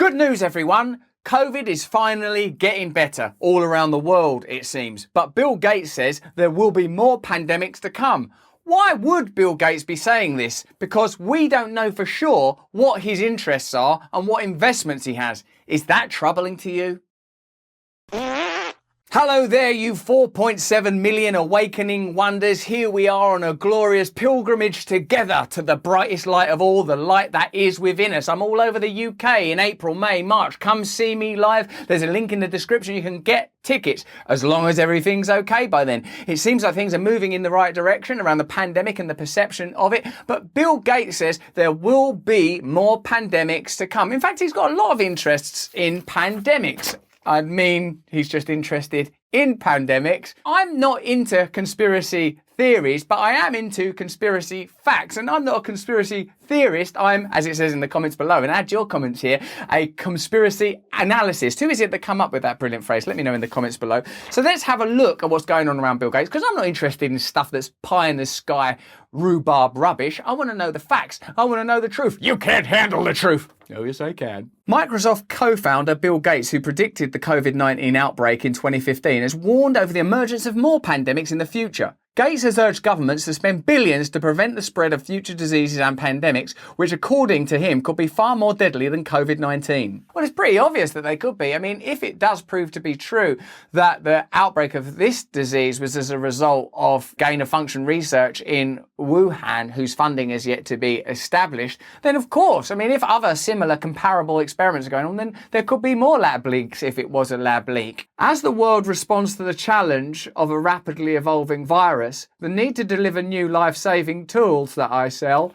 Good news, everyone. COVID is finally getting better all around the world, it seems. But Bill Gates says there will be more pandemics to come. Why would Bill Gates be saying this? Because we don't know for sure what his interests are and what investments he has. Is that troubling to you? Hello there, you 4.7 million awakening wonders. Here we are on a glorious pilgrimage together to the brightest light of all, the light that is within us. I'm all over the UK in April, May, March. Come see me live. There's a link in the description. You can get tickets as long as everything's okay by then. It seems like things are moving in the right direction around the pandemic and the perception of it. But Bill Gates says there will be more pandemics to come. In fact, he's got a lot of interests in pandemics. I mean, he's just interested in pandemics. I'm not into conspiracy theories, but I am into conspiracy facts. And I'm not a conspiracy theorist. I'm, as it says in the comments below, and add your comments here, a conspiracy analyst. Who is it that come up with that brilliant phrase? Let me know in the comments below. So let's have a look at what's going on around Bill Gates, because I'm not interested in stuff that's pie in the sky, rhubarb rubbish. I want to know the facts. I want to know the truth. You can't handle the truth. Oh, yes, I can. Microsoft co-founder Bill Gates, who predicted the COVID-19 outbreak in 2015, has warned over the emergence of more pandemics in the future. Gates has urged governments to spend billions to prevent the spread of future diseases and pandemics, which according to him could be far more deadly than COVID-19. Well, it's pretty obvious that they could be. I mean, if it does prove to be true that the outbreak of this disease was as a result of gain-of-function research in Wuhan, whose funding is yet to be established, then of course, I mean, if other similar comparable experiments are going on, then there could be more lab leaks if it was a lab leak. As the world responds to the challenge of a rapidly evolving virus, the need to deliver new life-saving tools that I sell,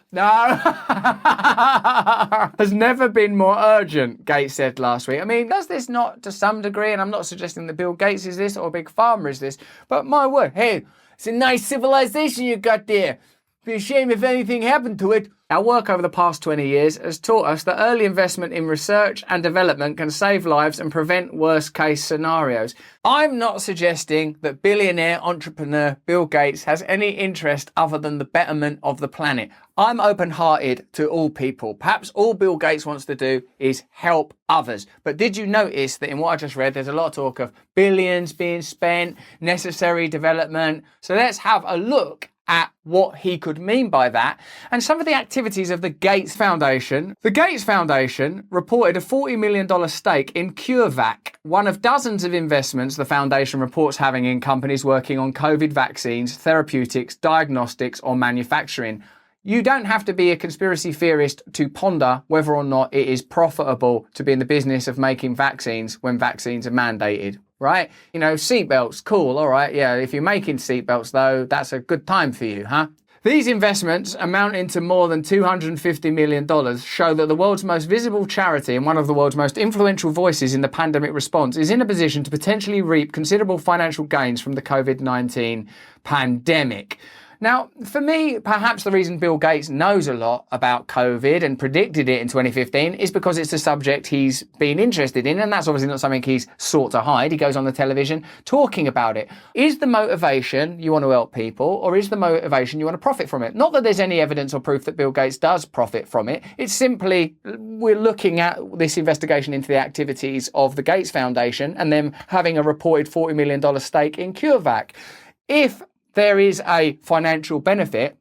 has never been more urgent, Gates said last week. I mean, does this not to some degree, and I'm not suggesting that Bill Gates is this or Big Pharma is this, but my word, hey, it's a nice civilization you got there. Be a shame if anything happened to it. Our work over the past 20 years has taught us that early investment in research and development can save lives and prevent worst-case scenarios. I'm not suggesting that billionaire entrepreneur Bill Gates has any interest other than the betterment of the planet. I'm open-hearted to all people. Perhaps all Bill Gates wants to do is help others. But did you notice that in what I just read, there's a lot of talk of billions being spent, necessary development? So let's have a look at what he could mean by that and some of the activities of the Gates Foundation. The Gates Foundation reported a $40 million stake in CureVac, one of dozens of investments the foundation reports having in companies working on COVID vaccines, therapeutics, diagnostics, or manufacturing. You don't have to be a conspiracy theorist to ponder whether or not it is profitable to be in the business of making vaccines when vaccines are mandated. Right? You know, seatbelts, cool, all right, yeah, if you're making seatbelts though, that's a good time for you, huh? These investments, amounting to more than $250 million, show that the world's most visible charity and one of the world's most influential voices in the pandemic response is in a position to potentially reap considerable financial gains from the COVID-19 pandemic. Now, for me, perhaps the reason Bill Gates knows a lot about COVID and predicted it in 2015 is because it's a subject he's been interested in, and that's obviously not something he's sought to hide. He goes on the television talking about it. Is the motivation you want to help people, or is the motivation you want to profit from it? Not that there's any evidence or proof that Bill Gates does profit from it. It's simply we're looking at this investigation into the activities of the Gates Foundation and them having a reported $40 million stake in CureVac. If there is a financial benefit,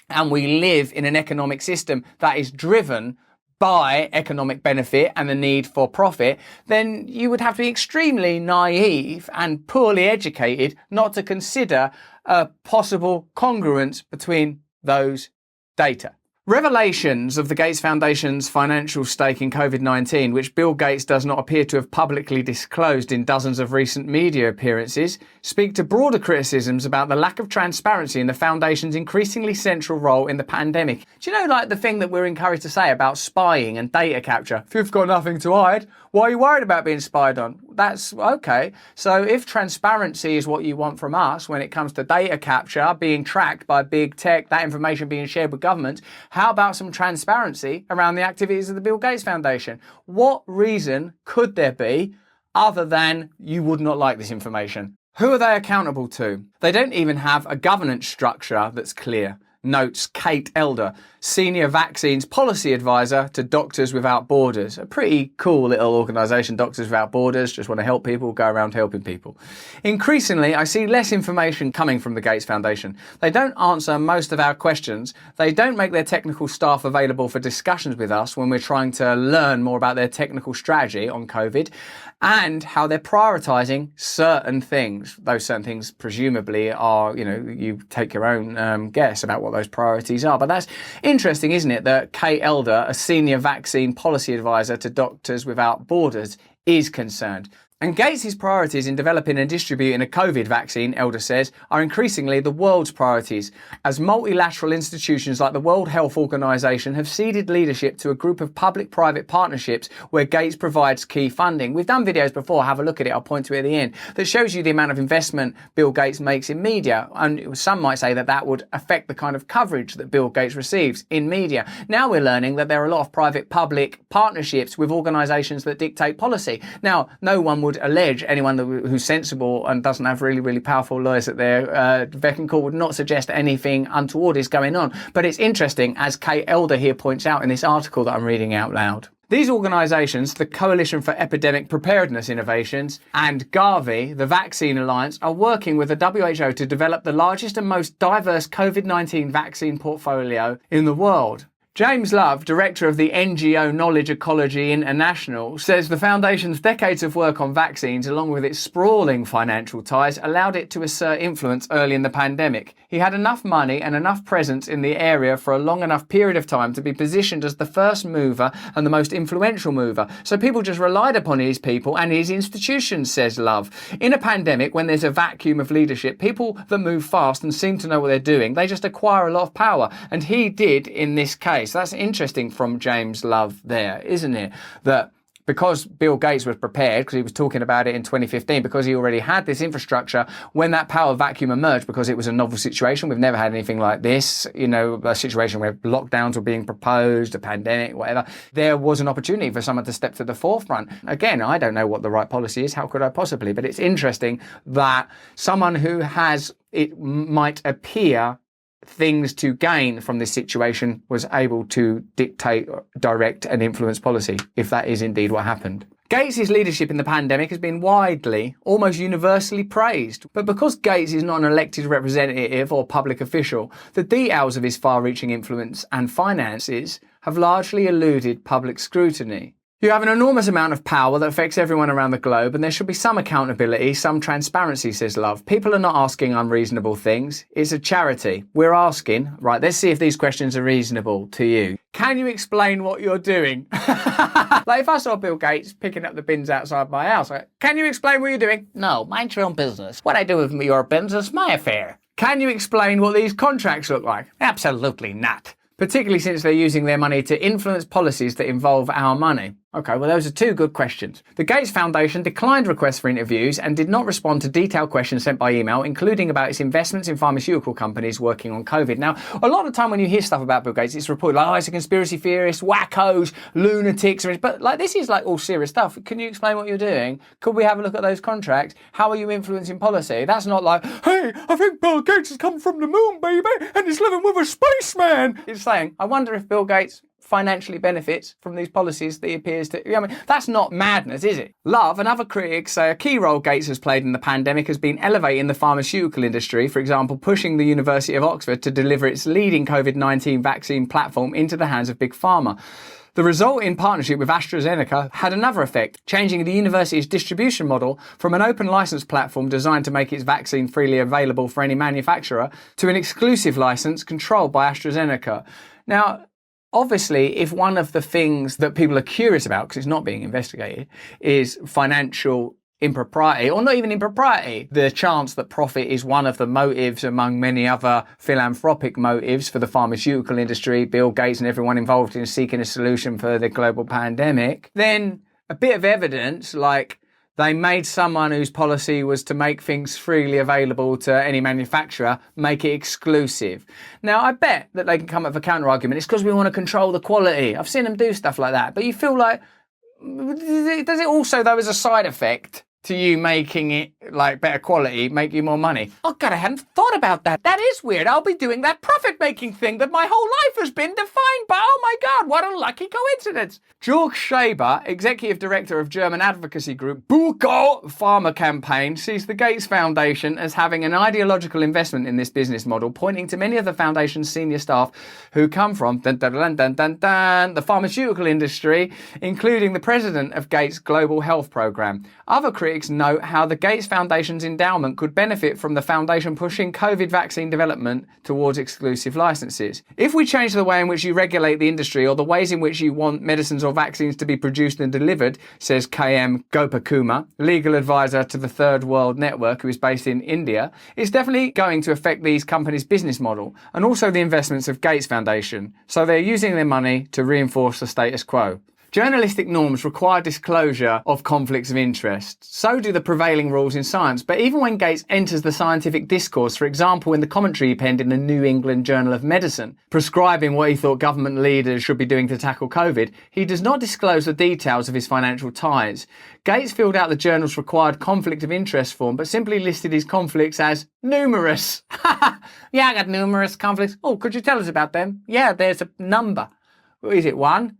and we live in an economic system that is driven by economic benefit and the need for profit, then you would have to be extremely naive and poorly educated not to consider a possible congruence between those data. Revelations of the Gates Foundation's financial stake in COVID-19, which Bill Gates does not appear to have publicly disclosed in dozens of recent media appearances, speak to broader criticisms about the lack of transparency in the Foundation's increasingly central role in the pandemic. Do you know, like the thing that we're encouraged to say about spying and data capture? If you've got nothing to hide, why are you worried about being spied on? That's okay. So if transparency is what you want from us when it comes to data capture, being tracked by big tech, that information being shared with governments, how about some transparency around the activities of the Bill Gates Foundation? What reason could there be other than you would not like this information? Who are they accountable to? They don't even have a governance structure that's clear. notes Kehinde Andrews, Senior Vaccines Policy Advisor to Doctors Without Borders. A pretty cool little organisation, Doctors Without Borders, just want to help people, go around helping people. Increasingly, I see less information coming from the Gates Foundation. They don't answer most of our questions. They don't make their technical staff available for discussions with us when we're trying to learn more about their technical strategy on COVID and how they're prioritising certain things. Those certain things presumably are, you take your own guess about what those priorities are. But that's interesting, isn't it, that Kehinde Andrews, a Senior Vaccine Policy Advisor to Doctors Without Borders, is concerned. And Gates' priorities in developing and distributing a COVID vaccine, Elder says, are increasingly the world's priorities, as multilateral institutions like the World Health Organization have ceded leadership to a group of public-private partnerships where Gates provides key funding. We've done videos before, have a look at it, I'll point to it at the end, that shows you the amount of investment Bill Gates makes in media. And some might say that that would affect the kind of coverage that Bill Gates receives in media. Now we're learning that there are a lot of private-public partnerships with organizations that dictate policy. Now, no one would allege anyone who's sensible and doesn't have really, really powerful lawyers at their beck and call would not suggest anything untoward is going on. But it's interesting, as Kehinde Andrews here points out in this article that I'm reading out loud. These organisations, the Coalition for Epidemic Preparedness Innovations and Gavi, the Vaccine Alliance, are working with the WHO to develop the largest and most diverse COVID-19 vaccine portfolio in the world. James Love, director of the NGO Knowledge Ecology International, says the Foundation's decades of work on vaccines, along with its sprawling financial ties, allowed it to assert influence early in the pandemic. He had enough money and enough presence in the area for a long enough period of time to be positioned as the first mover and the most influential mover. So people just relied upon his people and his institutions, says Love. In a pandemic, when there's a vacuum of leadership, people that move fast and seem to know what they're doing, they just acquire a lot of power. And he did in this case. That's interesting from James Love there, isn't it? That because Bill Gates was prepared, because he was talking about it in 2015, because he already had this infrastructure, when that power vacuum emerged, because it was a novel situation, we've never had anything like this, a situation where lockdowns were being proposed, a pandemic, whatever, there was an opportunity for someone to step to the forefront. Again, I don't know what the right policy is, how could I possibly? But it's interesting that someone who has, it might appear, things to gain from this situation was able to dictate, direct and influence policy, if that is indeed what happened. Gates' leadership in the pandemic has been widely, almost universally praised. But because Gates is not an elected representative or public official, the details of his far-reaching influence and finances have largely eluded public scrutiny. You have an enormous amount of power that affects everyone around the globe, and there should be some accountability, some transparency, says Love. People are not asking unreasonable things. It's a charity. We're asking, right, let's see if these questions are reasonable to you. Can you explain what you're doing? Like if I saw Bill Gates picking up the bins outside my house, can you explain what you're doing? No, mind your own business. What I do with your bins is my affair. Can you explain what these contracts look like? Absolutely not. Particularly since they're using their money to influence policies that involve our money. Okay, well, those are two good questions. The Gates Foundation declined requests for interviews and did not respond to detailed questions sent by email, including about its investments in pharmaceutical companies working on COVID. Now, a lot of the time when you hear stuff about Bill Gates, it's reported like, oh, it's a conspiracy theorist, wackos, lunatics, but like this is like all serious stuff. Can you explain what you're doing? Could we have a look at those contracts? How are you influencing policy? That's not like, hey, I think Bill Gates has come from the moon, baby, and he's living with a spaceman. It's saying, I wonder if Bill Gates financially benefits from these policies that he appears to... I mean, that's not madness, is it? Love and other critics say a key role Gates has played in the pandemic has been elevating the pharmaceutical industry, for example, pushing the University of Oxford to deliver its leading COVID-19 vaccine platform into the hands of Big Pharma. The result in partnership with AstraZeneca had another effect, changing the university's distribution model from an open license platform designed to make its vaccine freely available for any manufacturer to an exclusive license controlled by AstraZeneca. Now, obviously, if one of the things that people are curious about, because it's not being investigated, is financial impropriety, or not even impropriety, the chance that profit is one of the motives among many other philanthropic motives for the pharmaceutical industry, Bill Gates and everyone involved in seeking a solution for the global pandemic, then a bit of evidence like they made someone whose policy was to make things freely available to any manufacturer, make it exclusive. Now, I bet that they can come up with a counter-argument. It's because we want to control the quality. I've seen them do stuff like that. But you feel like, does it also, though, as a side effect to you making it like better quality, make you more money. Oh God, I hadn't thought about that. That is weird. I'll be doing that profit-making thing that my whole life has been defined by. Oh my God, what a lucky coincidence. Georg Schaber, executive director of German advocacy group Buko Pharma Campaign, sees the Gates Foundation as having an ideological investment in this business model, pointing to many of the foundation's senior staff who come from the pharmaceutical industry, including the president of Gates' Global Health Program. Other critics note how the Gates Foundation's endowment could benefit from the foundation pushing COVID vaccine development towards exclusive licenses. If we change the way in which you regulate the industry or the ways in which you want medicines or vaccines to be produced and delivered, says KM Gopakumar, legal advisor to the Third World Network, who is based in India, it's definitely going to affect these companies' business model and also the investments of Gates Foundation. So they're using their money to reinforce the status quo. Journalistic norms require disclosure of conflicts of interest. So do the prevailing rules in science. But even when Gates enters the scientific discourse, for example, in the commentary he penned in the New England Journal of Medicine, prescribing what he thought government leaders should be doing to tackle COVID, he does not disclose the details of his financial ties. Gates filled out the journal's required conflict of interest form, but simply listed his conflicts as numerous. Yeah, I got numerous conflicts. Oh, could you tell us about them? Yeah, there's a number. Is it one?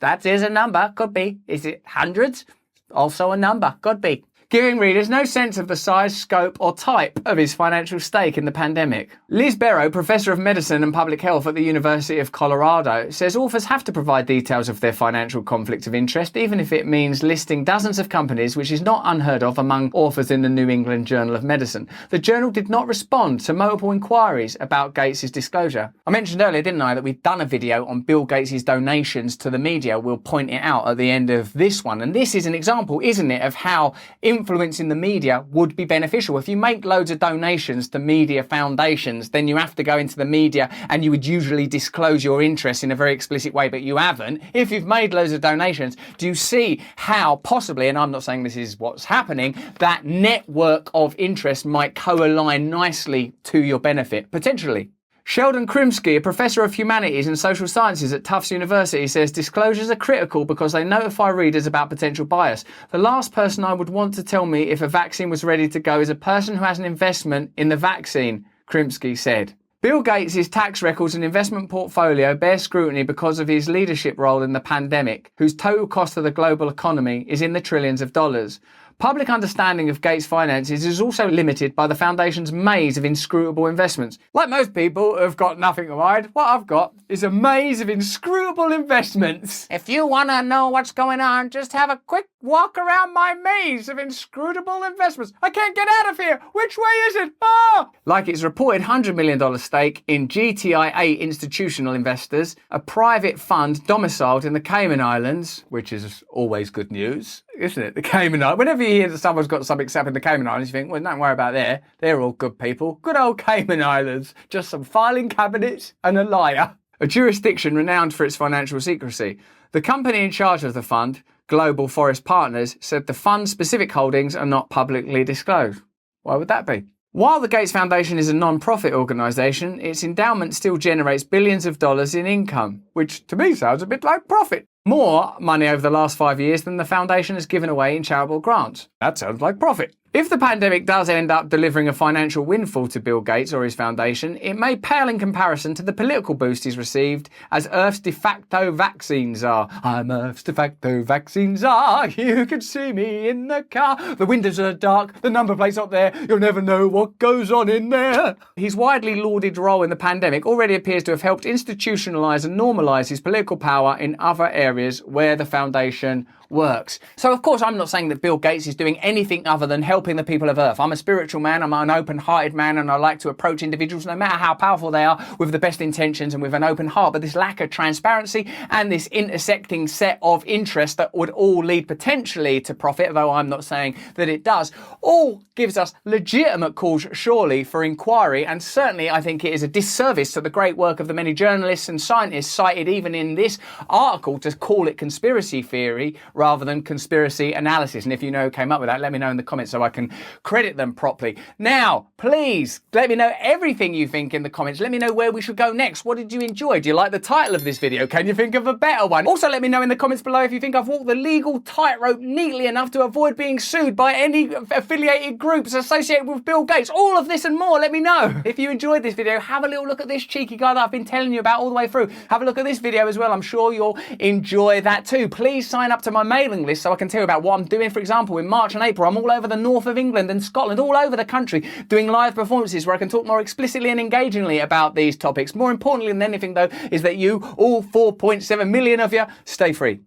That is a number, could be. Is it hundreds? Also a number, could be. Giving readers no sense of the size, scope or type of his financial stake in the pandemic. Liz Barrow, Professor of Medicine and Public Health at the University of Colorado, says authors have to provide details of their financial conflict of interest, even if it means listing dozens of companies, which is not unheard of among authors in the New England Journal of Medicine. The journal did not respond to multiple inquiries about Gates' disclosure. I mentioned earlier, didn't I, that we've done a video on Bill Gates' donations to the media. We'll point it out at the end of this one. And this is an example, isn't it, of how influence in the media would be beneficial. If you make loads of donations to media foundations, then you have to go into the media and you would usually disclose your interests in a very explicit way, but you haven't. If you've made loads of donations, do you see how possibly, and I'm not saying this is what's happening, that network of interest might co-align nicely to your benefit, potentially? Sheldon Krimsky, a professor of humanities and social sciences at Tufts University, says disclosures are critical because they notify readers about potential bias. The last person I would want to tell me if a vaccine was ready to go is a person who has an investment in the vaccine, Krimsky said. Bill Gates' tax records and investment portfolio bear scrutiny because of his leadership role in the pandemic, whose total cost to the global economy is in the trillions of dollars. Public understanding of Gates' finances is also limited by the foundation's maze of inscrutable investments. Like most people who've got nothing to hide, what I've got is a maze of inscrutable investments. If you want to know what's going on, just have a quick walk around my maze of inscrutable investments. I can't get out of here. Which way is it? Ah! Like its reported $100 million stake in GTIA Institutional Investors, a private fund domiciled in the Cayman Islands, which is always good news, isn't it? The Cayman Islands. Whenever you hear that someone's got something set up in the Cayman Islands, you think, well, don't worry about there. They're all good people. Good old Cayman Islands. Just some filing cabinets and a liar. A jurisdiction renowned for its financial secrecy. The company in charge of the fund, Global Forest Partners, said the fund's specific holdings are not publicly disclosed. Why would that be? While the Gates Foundation is a non-profit organisation, its endowment still generates billions of dollars in income, which to me sounds a bit like profit. More money over the last 5 years than the foundation has given away in charitable grants. That sounds like profit. If the pandemic does end up delivering a financial windfall to Bill Gates or his foundation, it may pale in comparison to the political boost he's received as Earth's de facto vaccine czar. I'm Earth's de facto vaccine czar. You can see me in the car. The windows are dark. The number plate's up there. You'll never know what goes on in there. His widely lauded role in the pandemic already appears to have helped institutionalise and normalise his political power in other areas where the foundation works. So of course I'm not saying that Bill Gates is doing anything other than helping the people of Earth. I'm a spiritual man, I'm an open-hearted man, and I like to approach individuals, no matter how powerful they are, with the best intentions and with an open heart. But this lack of transparency and this intersecting set of interests that would all lead potentially to profit, though I'm not saying that it does, all gives us legitimate cause surely for inquiry, and certainly I think it is a disservice to the great work of the many journalists and scientists cited even in this article to call it conspiracy theory rather than conspiracy analysis. And if you know who came up with that, let me know in the comments so I can credit them properly. Now, please let me know everything you think in the comments. Let me know where we should go next. What did you enjoy? Do you like the title of this video? Can you think of a better one? Also, let me know in the comments below if you think I've walked the legal tightrope neatly enough to avoid being sued by any affiliated groups associated with Bill Gates. All of this and more, let me know. If you enjoyed this video, have a little look at this cheeky guy that I've been telling you about all the way through. Have a look at this video as well. I'm sure you'll enjoy that too. Please sign up to my mailing list so I can tell you about what I'm doing. For example, in March and April, I'm all over the north of England and Scotland, all over the country, doing live performances where I can talk more explicitly and engagingly about these topics. More importantly than anything, though, is that you, all 4.7 million of you, stay free.